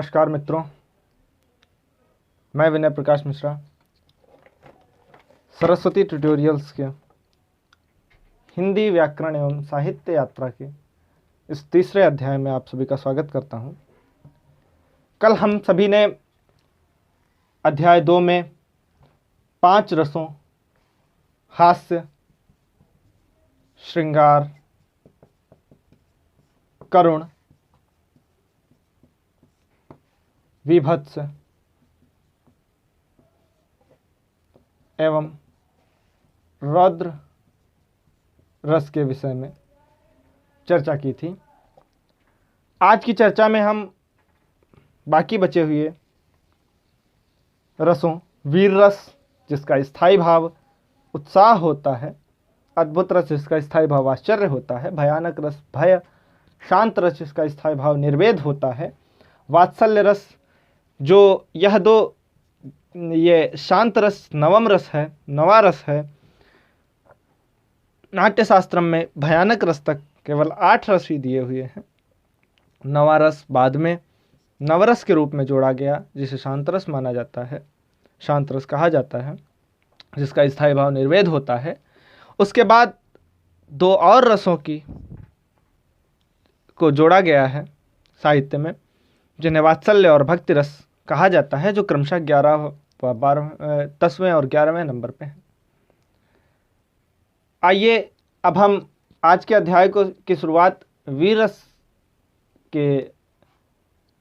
नमस्कार मित्रों, मैं विनय प्रकाश मिश्रा सरस्वती ट्यूटोरियल्स के हिंदी व्याकरण एवं साहित्य यात्रा के इस तीसरे अध्याय में आप सभी का स्वागत करता हूं। कल हम सभी ने अध्याय 2 में 5 रसों हास्य, श्रृंगार, करुण, विभत्स एवं रौद्र रस के विषय में चर्चा की थी। आज की चर्चा में हम बाकी बचे हुए रसों, वीर रस जिसका स्थायी भाव उत्साह होता है, अद्भुत रस जिसका स्थायी भाव आश्चर्य होता है, भयानक रस भय, शांत रस जिसका स्थायी भाव निर्वेद होता है, वात्सल्य रस जो यह दो, ये शांत रस नवम रस है, नवा रस है। नाट्य शास्त्र में भयानक रस तक केवल 8 रस ही दिए हुए हैं। नवा रस बाद में नवरस के रूप में जोड़ा गया, जिसे शांत रस माना जाता है, शांत रस कहा जाता है, जिसका स्थायी भाव निर्वेद होता है। उसके बाद 2 और रसों को जोड़ा गया है साहित्य में, जिन्हें वात्सल्य और भक्ति रस कहा जाता है, जो क्रमशः 10वें और 11वें नंबर पे हैं। आइए अब हम आज के अध्याय की शुरुआत वीर रस के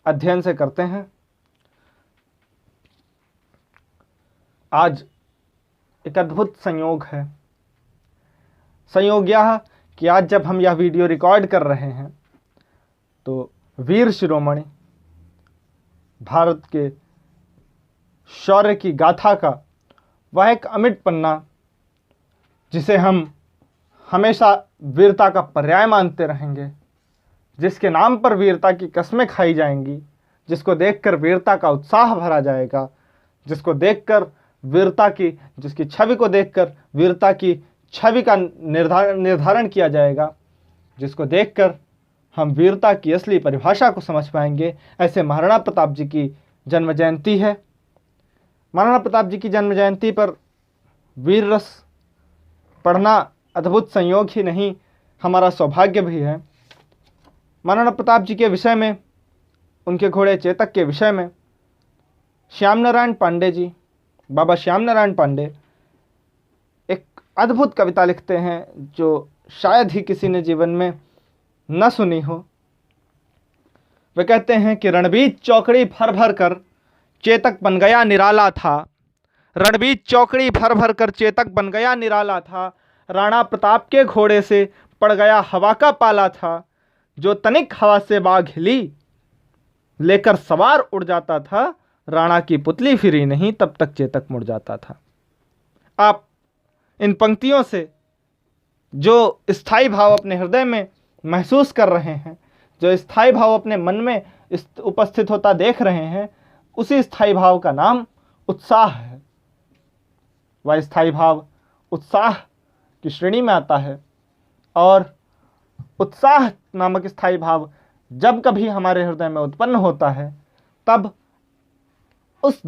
अध्ययन से करते हैं। आज एक अद्भुत संयोग है। संयोग यह कि आज जब हम यह वीडियो रिकॉर्ड कर रहे हैं तो वीर शिरोमणि भारत के शौर्य की गाथा का वह एक अमिट पन्ना, जिसे हम हमेशा वीरता का पर्याय मानते रहेंगे, जिसके नाम पर वीरता की कस्में खाई जाएंगी, जिसको देखकर वीरता का उत्साह भरा जाएगा, जिसको देखकर जिसकी छवि को देखकर वीरता की छवि का निर्धारण किया जाएगा, जिसको देखकर हम वीरता की असली परिभाषा को समझ पाएंगे। ऐसे महाराणा प्रताप जी की जन्म जयंती है। महाराणा प्रताप जी की जन्म जयंती पर वीर रस पढ़ना अद्भुत संयोग ही नहीं, हमारा सौभाग्य भी है। महाराणा प्रताप जी के विषय में, उनके घोड़े चेतक के विषय में श्याम नारायण पांडे जी, बाबा श्याम नारायण पांडे एक अद्भुत कविता लिखते हैं, जो शायद ही किसी ने जीवन में न सुनी हो। वे कहते हैं कि रणबीत चौकड़ी भर भर कर चेतक बन गया निराला था। रणबीत चौकड़ी भर भर कर चेतक बन गया निराला था। राणा प्रताप के घोड़े से पड़ गया हवा का पाला था। जो तनिक हवा से बाघ हिली लेकर सवार उड़ जाता था। राणा की पुतली फिरी नहीं तब तक चेतक मुड़ जाता था। आप इन पंक्तियों से जो स्थायी भाव अपने हृदय में महसूस कर रहे हैं, जो स्थायी भाव अपने मन में उपस्थित होता देख रहे हैं, उसी स्थायी भाव का नाम उत्साह है। वह स्थायी भाव उत्साह की श्रेणी में आता है, और उत्साह नामक स्थायी भाव जब कभी हमारे हृदय में उत्पन्न होता है, तब जिस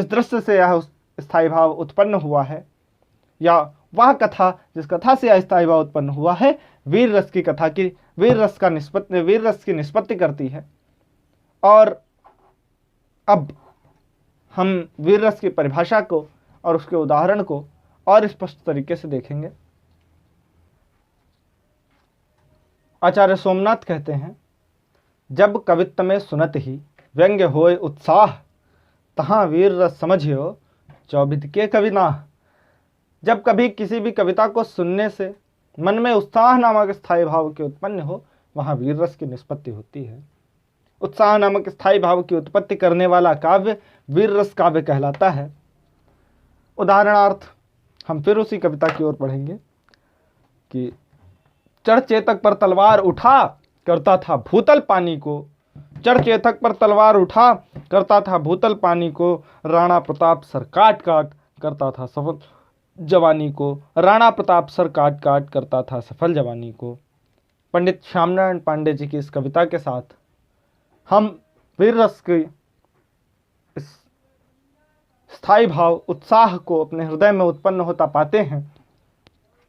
दृश्य से यह स्थायी भाव उत्पन्न हुआ है, या वह कथा जिस कथा से यह स्थायी भाव उत्पन्न हुआ है, वीर रस की निष्पत्ति करती है। और अब हम वीर रस की परिभाषा को और उसके उदाहरण को और स्पष्ट तरीके से देखेंगे। आचार्य सोमनाथ कहते हैं, जब कवित्त में सुनत ही व्यंग्य होए उत्साह, तहाँ वीर रस समझियो चौबिद के कवि नाह। जब कभी किसी भी कविता को सुनने से मन में उत्साह नामक स्थायी भाव की उत्पन्न हो, वहाँ वीर रस की निष्पत्ति होती है। उत्साह नामक स्थायी भाव की उत्पत्ति करने वाला काव्य वीर रस काव्य कहलाता है। उदाहरणार्थ हम फिर उसी कविता की ओर पढ़ेंगे कि चढ़ चेतक पर तलवार उठा करता था भूतल पानी को। चढ़ चेतक पर तलवार उठा करता था भूतल पानी को। राणा प्रताप सर काट काट करता था सफल जवानी को। राणा प्रताप सर काट काट करता था सफल जवानी को। पंडित श्यामनारायण पांडे जी की इस कविता के साथ हम वीर रस की इस स्थायी भाव उत्साह को अपने हृदय में उत्पन्न होता पाते हैं,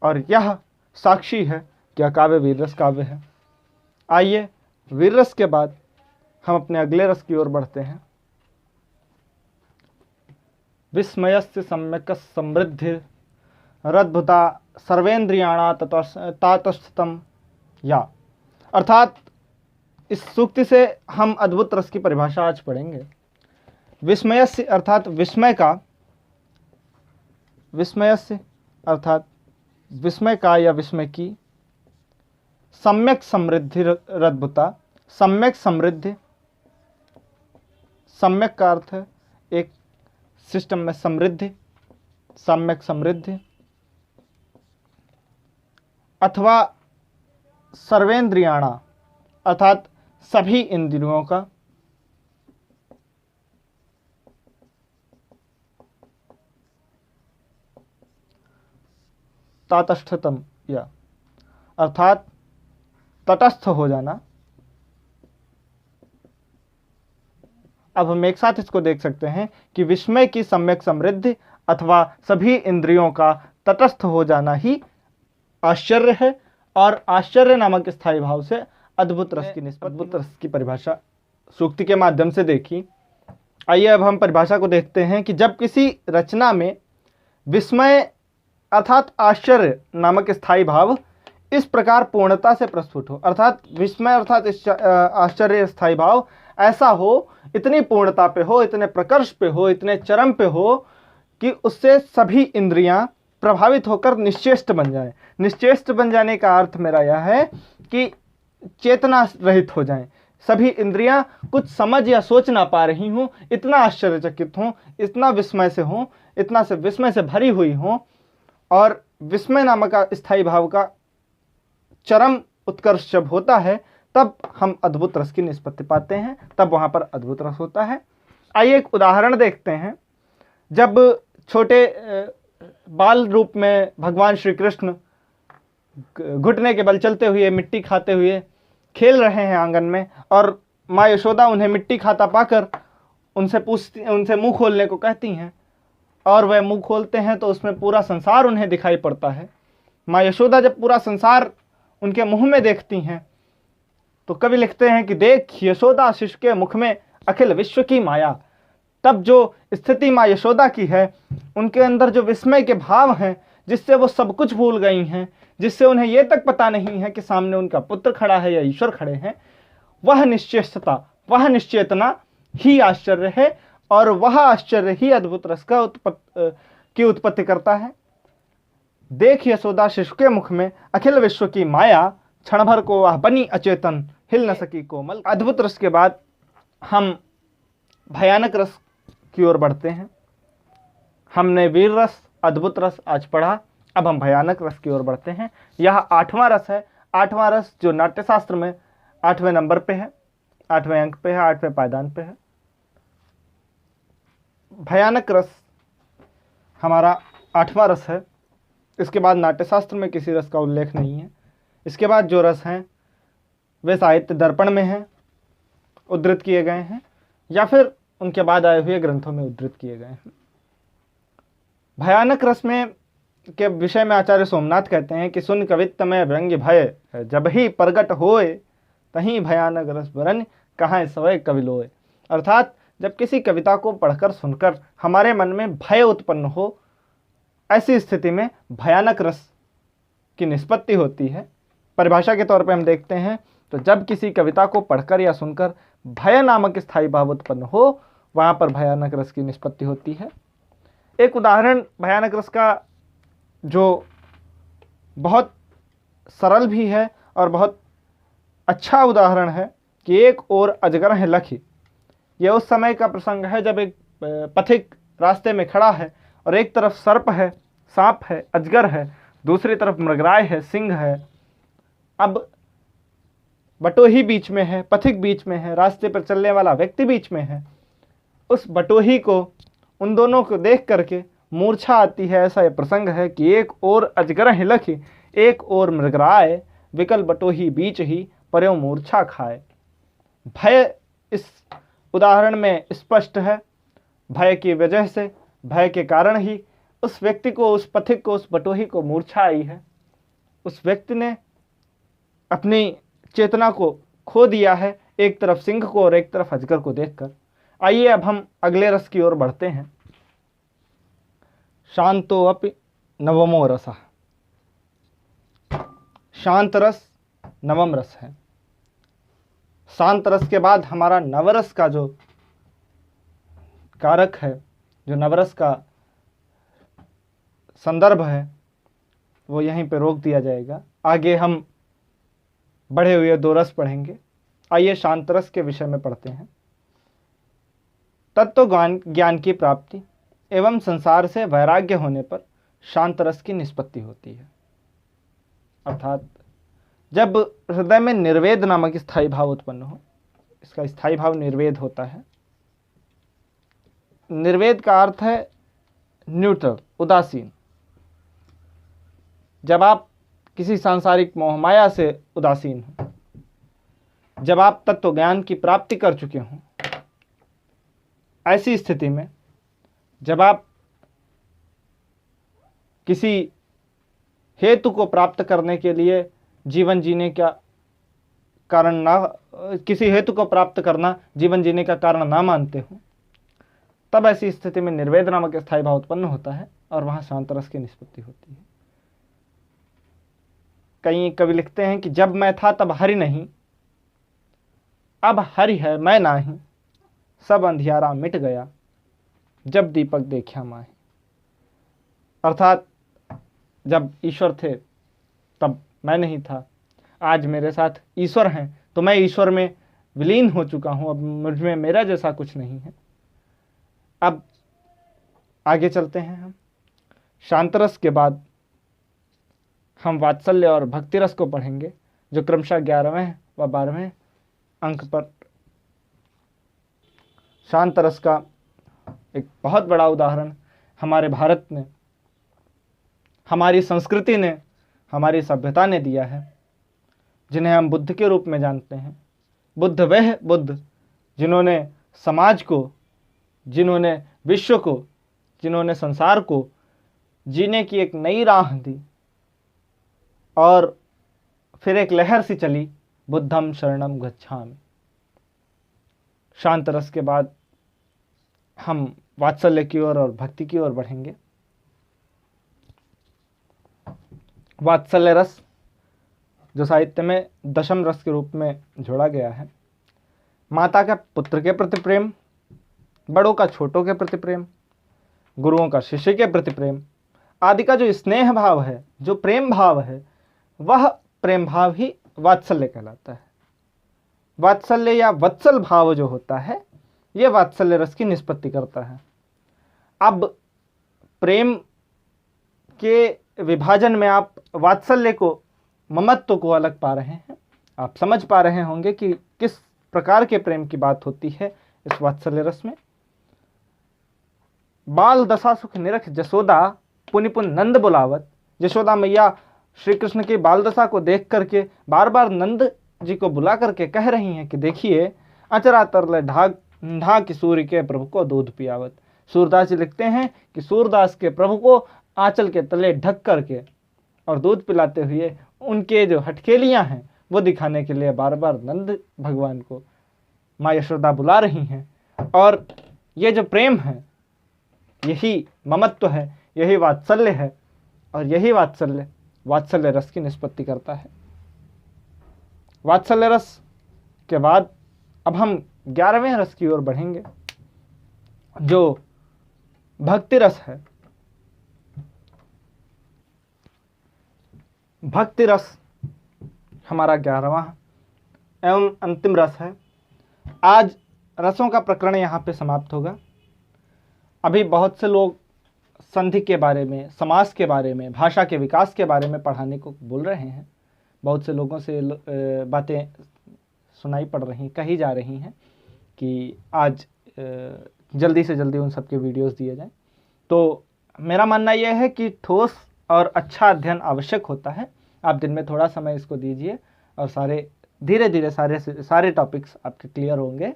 और यह साक्षी है कि यह काव्य वीर रस काव्य है। आइए वीर रस के बाद हम अपने अगले रस की ओर बढ़ते हैं। विस्मयस्य सम्यक समृद्धि रद्भुता सर्वेन्द्रियाणा तातस्थतम, या अर्थात इस सूक्ति से हम अद्भुत रस की परिभाषा आज पढ़ेंगे। विस्मयस्य अर्थात विस्मय का, विस्मयस्य अर्थात विस्मय का या विस्मय की, सम्यक समृद्धि रद्भुता, सम्यक समृद्धि, सम्यक का अर्थ है एक सिस्टम में समृद्धि, सम्यक समृद्धि, अथवा सर्वेंद्रियाणा अर्थात सभी इंद्रियों का, तातस्थतम, या अर्थात तटस्थ हो जाना। अब हम एक साथ इसको देख सकते हैं कि विस्मय की सम्यक समृद्धि अथवा सभी इंद्रियों का तटस्थ हो जाना ही आश्चर्य है, और आश्चर्य नामक स्थायी भाव से अद्भुत रस की निष्पत्ति। अद्भुत रस की परिभाषा सूक्ति के माध्यम से देखी। आइए अब हम परिभाषा को देखते हैं कि जब किसी रचना में विस्मय अर्थात आश्चर्य नामक स्थायी भाव इस प्रकार पूर्णता से प्रस्तुत हो, अर्थात विस्मय अर्थात आश्चर्य स्थायी भाव ऐसा हो, इतनी पूर्णता पे हो, इतने प्रकर्ष पे हो, इतने चरम पे हो कि उससे सभी इंद्रियां प्रभावित होकर निश्चेष्ट बन जाएं। निश्चेष्ट बन जाने का अर्थ मेरा यह है कि चेतना रहित हो जाएं, सभी इंद्रियां कुछ समझ या सोच ना पा रही हूं, इतना आश्चर्यचकित हूं, इतना विस्मय से हूं, इतना से विस्मय से भरी हुई हूं, और विस्मय नामक स्थायी भाव का चरम उत्कर्ष जब होता है तब हम अद्भुत रस की निष्पत्ति पाते हैं, तब वहां पर अद्भुत रस होता है। आइए एक उदाहरण देखते हैं। जब छोटे बाल रूप में भगवान श्री कृष्ण घुटने के बल चलते हुए, मिट्टी खाते हुए खेल रहे हैं आंगन में, और माँ यशोदा उन्हें मिट्टी खाता पाकर उनसे मुंह खोलने को कहती हैं, और वह मुंह खोलते हैं तो उसमें पूरा संसार उन्हें दिखाई पड़ता है। माँ यशोदा जब पूरा संसार उनके मुंह में देखती हैं तो कवि लिखते हैं कि देख यशोदा शिशु के मुख में अखिल विश्व की माया। तब जो स्थिति माँ यशोदा की है, उनके अंदर जो विस्मय के भाव हैं, जिससे वो सब कुछ भूल गई हैं, जिससे उन्हें यह तक पता नहीं है कि सामने उनका पुत्र खड़ा है या ईश्वर खड़े हैं, वह निश्चेष्टता, वह निश्चेतना ही आश्चर्य है, और वह आश्चर्य ही अद्भुत रस का की उत्पत्ति करता है। देख यशोदा शिशु के मुख में अखिल विश्व की माया, क्षण भर को वह बनी अचेतन, हिल न सकी कोमल। अद्भुत रस के बाद हम भयानक रस की ओर बढ़ते हैं। हमने वीर रस, अद्भुत रस आज पढ़ा, अब हम भयानक रस की ओर बढ़ते हैं। यह 8वां रस है। 8वां रस जो नाट्यशास्त्र में 8वें नंबर पे है, 8वें अंक पे है, 8वें पायदान पे है। भयानक रस हमारा 8वां रस है। इसके बाद नाट्यशास्त्र में किसी रस का उल्लेख नहीं है। इसके बाद जो रस हैं वे साहित्य दर्पण में हैं, उद्धृत किए गए हैं, या फिर उनके बाद आए हुए ग्रंथों में उद्धृत किए गए हैं। भयानक रस में के विषय में आचार्य सोमनाथ कहते हैं कि सुन कवित्त में व्यंग्य भय, जब ही प्रगट होए तहीं भयानक रस बरन, कहाँ सवय कविलोय। अर्थात जब किसी कविता को पढ़कर सुनकर हमारे मन में भय उत्पन्न हो, ऐसी स्थिति में भयानक रस की निष्पत्ति होती है। परिभाषा के तौर पर हम देखते हैं तो जब किसी कविता को पढ़कर या सुनकर भय नामक स्थायी भाव उत्पन्न हो, वहां पर भयानक रस की निष्पत्ति होती है। एक उदाहरण भयानक रस का जो बहुत सरल भी है और बहुत अच्छा उदाहरण है कि एक ओर अजगर है लखी। यह उस समय का प्रसंग है जब एक पथिक रास्ते में खड़ा है और एक तरफ सर्प है, सांप है, अजगर है, दूसरी तरफ मृगराय है, सिंह है। अब बटोही बीच में है, पथिक बीच में है, रास्ते पर चलने वाला व्यक्ति बीच में है। उस बटोही को, उन दोनों को देख करके मूर्छा आती है। ऐसा यह प्रसंग है कि एक ओर अजगर है लखी, एक ओर मृगराय, विकल बटोही बीच ही पर्यो मूर्छा खाए। भय इस उदाहरण में स्पष्ट है, भय की वजह से, भय के कारण ही उस व्यक्ति को, उस पथिक को, उस बटोही को मूर्छा आई है। उस व्यक्ति ने अपनी चेतना को खो दिया है, एक तरफ सिंह को और एक तरफ अजगर को देखकर। आइए अब हम अगले रस की ओर बढ़ते हैं। शांतो अपि नवमो रसः। शांत रस नवम रस है। शांत रस के बाद हमारा नवरस का जो कारक है, जो नवरस का संदर्भ है, वो यहीं पे रोक दिया जाएगा। आगे हम बढ़े हुए 2 रस पढ़ेंगे। आइए शांत रस के विषय में पढ़ते हैं। तत्व ज्ञान की प्राप्ति एवं संसार से वैराग्य होने पर शांत रस की निष्पत्ति होती है। अर्थात जब हृदय में निर्वेद नामक स्थायी भाव उत्पन्न हो, इसका स्थायी भाव निर्वेद होता है। निर्वेद का अर्थ है न्यूट्रल, उदासीन। जब आप किसी सांसारिक मोहमाया से उदासीन हो, जब आप तत्व ज्ञान की प्राप्ति कर चुके हों, ऐसी स्थिति में जब आप किसी हेतु को प्राप्त करने के लिए जीवन जीने का कारण ना, किसी हेतु को प्राप्त करना जीवन जीने का कारण ना मानते हो, तब ऐसी स्थिति में निर्वेद नामक स्थायी भाव उत्पन्न होता है और वहां शांत रस की निष्पत्ति होती है। कई कवि लिखते हैं कि जब मैं था तब हरि नहीं, अब हरि है मैं नाही, सब अंधियारा मिट गया, जब दीपक देखा माही। अर्थात जब ईश्वर थे तब मैं नहीं था, आज मेरे साथ ईश्वर हैं तो मैं ईश्वर में विलीन हो चुका हूं, अब मुझ में मेरा जैसा कुछ नहीं है। अब आगे चलते हैं हम। शांत रस के बाद हम वात्सल्य और भक्ति रस को पढ़ेंगे, जो क्रमशः 11वें व 12वें अंक पर। शांत रस का एक बहुत बड़ा उदाहरण हमारे भारत ने, हमारी संस्कृति ने, हमारी सभ्यता ने दिया है, जिन्हें हम बुद्ध के रूप में जानते हैं। बुद्ध वह बुद्ध जिन्होंने समाज को, जिन्होंने विश्व को, जिन्होंने संसार को जीने की एक नई राह दी और फिर एक लहर सी चली, बुद्धम शरणम गच्छामि। शांत रस के बाद हम वात्सल्य की ओर और भक्ति की ओर बढ़ेंगे। वात्सल्य रस, जो साहित्य में दशम रस के रूप में जोड़ा गया है, माता का पुत्र के प्रति प्रेम, बड़ों का छोटों के प्रति प्रेम, गुरुओं का शिष्य के प्रति प्रेम आदि का जो स्नेह भाव है, जो प्रेम भाव है, वह प्रेम भाव ही वात्सल्य कहलाता है। वात्सल्य या वत्सल भाव जो होता है, यह वात्सल्य रस की निष्पत्ति करता है। अब प्रेम के विभाजन में आप वात्सल्य को, ममत्व को अलग पा रहे हैं। आप समझ पा रहे होंगे कि किस प्रकार के प्रेम की बात होती है इस वात्सल्य रस में। बाल दशा सुख निरख जसोदा, पुनि पुन नंद बुलावत। यशोदा मैया श्री कृष्ण की बाल दशा को देख करके बार बार नंद जी को बुला करके कह रही हैं कि देखिए, अचरा तरले ढाक सूर्य के प्रभु को दूध पियावत। सूरदास जी लिखते हैं कि सूरदास के प्रभु को आंचल के तले ढक करके और दूध पिलाते हुए उनके जो हटकेलियां हैं वो दिखाने के लिए बार बार नंद भगवान को माँ यशोदा बुला रही हैं। और ये जो प्रेम है, यही ममत्व है, यही वात्सल्य है, और यही वात्सल्य रस की निष्पत्ति करता है। वात्सल्य रस के बाद अब हम 11वें रस की ओर बढ़ेंगे, जो भक्ति रस है। भक्ति रस हमारा 11वां एवं अंतिम रस है। आज रसों का प्रकरण यहाँ पे समाप्त होगा। अभी बहुत से लोग संधि के बारे में, समास के बारे में, भाषा के विकास के बारे में पढ़ाने को बोल रहे हैं। बहुत से लोगों से बातें सुनाई पड़ रही, कही जा रही हैं कि आज जल्दी से जल्दी उन सब के वीडियोस दिए जाएं। तो मेरा मानना यह है कि ठोस और अच्छा अध्ययन आवश्यक होता है। आप दिन में थोड़ा समय इसको दीजिए और धीरे धीरे सारे टॉपिक्स आपके क्लियर होंगे।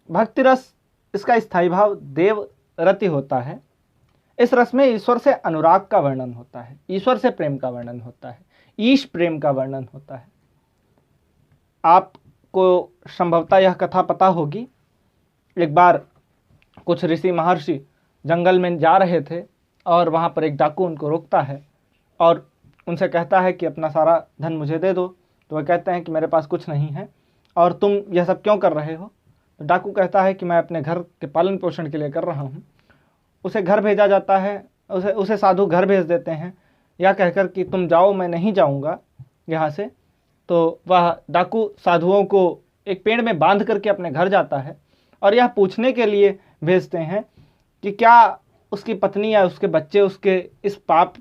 भक्ति रस, इसका स्थायी भाव देव रति होता है। इस रस में ईश्वर से अनुराग का वर्णन होता है, ईश्वर से प्रेम का वर्णन होता है, ईश प्रेम का वर्णन होता है। आपको संभवतः यह कथा पता होगी। एक बार कुछ ऋषि महर्षि जंगल में जा रहे थे और वहाँ पर एक डाकू उनको रोकता है और उनसे कहता है कि अपना सारा धन मुझे दे दो। तो वह कहते हैं कि मेरे पास कुछ नहीं है और तुम यह सब क्यों कर रहे हो। तो डाकू कहता है कि मैं अपने घर के पालन पोषण के लिए कर रहा हूँ। उसे घर भेजा जाता है, उसे साधु घर भेज देते हैं, यह कहकर कि तुम जाओ, मैं नहीं जाऊँगा यहाँ से। तो वह डाकू साधुओं को एक पेड़ में बांध करके अपने घर जाता है और यह पूछने के लिए भेजते हैं कि क्या उसकी पत्नी या उसके बच्चे उसके इस पाप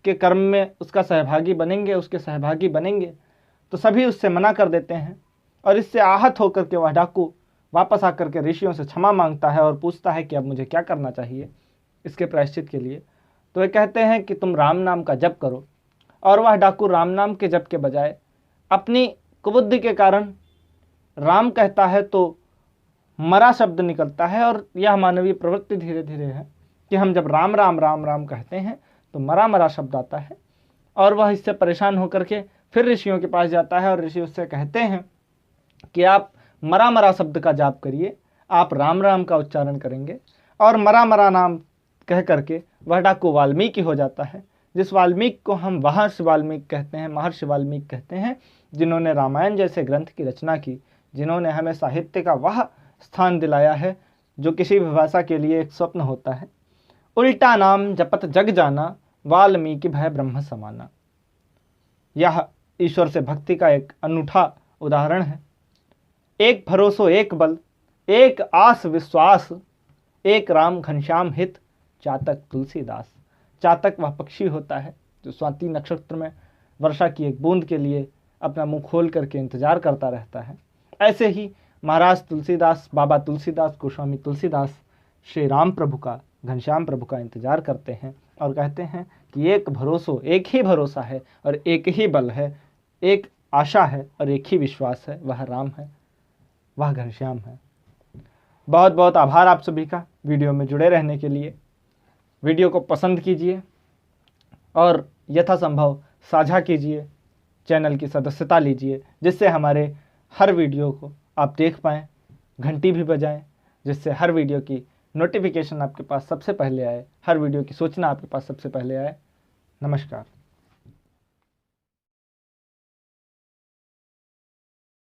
के कर्म में उसका सहभागी बनेंगे, उसके सहभागी बनेंगे। तो सभी उससे मना कर देते हैं और इससे आहत होकर के वह डाकू वापस आकर के ऋषियों से क्षमा मांगता है और पूछता है कि अब मुझे क्या करना चाहिए इसके प्रायश्चित के लिए। तो वे कहते हैं कि तुम राम नाम का जप करो। और वह डाकू राम नाम के जप के बजाय अपनी कुबुद्धि के कारण राम कहता है तो मरा शब्द निकलता है। और यह मानवीय प्रवृत्ति धीरे धीरे है कि हम जब राम राम राम राम कहते हैं तो मरा मरा शब्द आता है। और वह इससे परेशान होकर के फिर ऋषियों के पास जाता है और ऋषि उससे कहते हैं कि आप मरा मरा शब्द का जाप करिए, आप राम राम का उच्चारण करेंगे। और मरा मरा नाम कह करके वह डाकू वाल्मीकि हो जाता है, जिस वाल्मीकि को हम महर्षि वाल्मीकि कहते हैं, महर्षि वाल्मीकि कहते हैं, जिन्होंने रामायण जैसे ग्रंथ की रचना की, जिन्होंने हमें साहित्य का वह स्थान दिलाया है जो किसी भी भाषा के लिए एक स्वप्न होता है। उल्टा नाम जपत जग जाना, वाल्मीकि भय ब्रह्म समाना। यह ईश्वर से भक्ति का एक अनूठा उदाहरण है। एक भरोसो एक बल, एक आस विश्वास, एक राम घनश्याम हित, चातक तुलसीदास। चातक वह पक्षी होता है जो स्वाति नक्षत्र में वर्षा की एक बूंद के लिए अपना मुंह खोल करके इंतजार करता रहता है। ऐसे ही महाराज तुलसीदास, बाबा तुलसीदास, गोस्वामी तुलसीदास श्री राम प्रभु का, घनश्याम प्रभु का इंतजार करते हैं और कहते हैं कि एक भरोसो, एक ही भरोसा है और एक ही बल है, एक आशा है और एक ही विश्वास है, वह राम है, वह घनश्याम है। बहुत बहुत आभार आप सभी का वीडियो में जुड़े रहने के लिए। वीडियो को पसंद कीजिए और यथासंभव साझा कीजिए, चैनल की सदस्यता लीजिए, जिससे हमारे हर वीडियो को आप देख पाएँ। घंटी भी बजाएं, जिससे हर वीडियो की नोटिफिकेशन आपके पास सबसे पहले आए, हर वीडियो की सूचना आपके पास सबसे पहले आए। नमस्कार।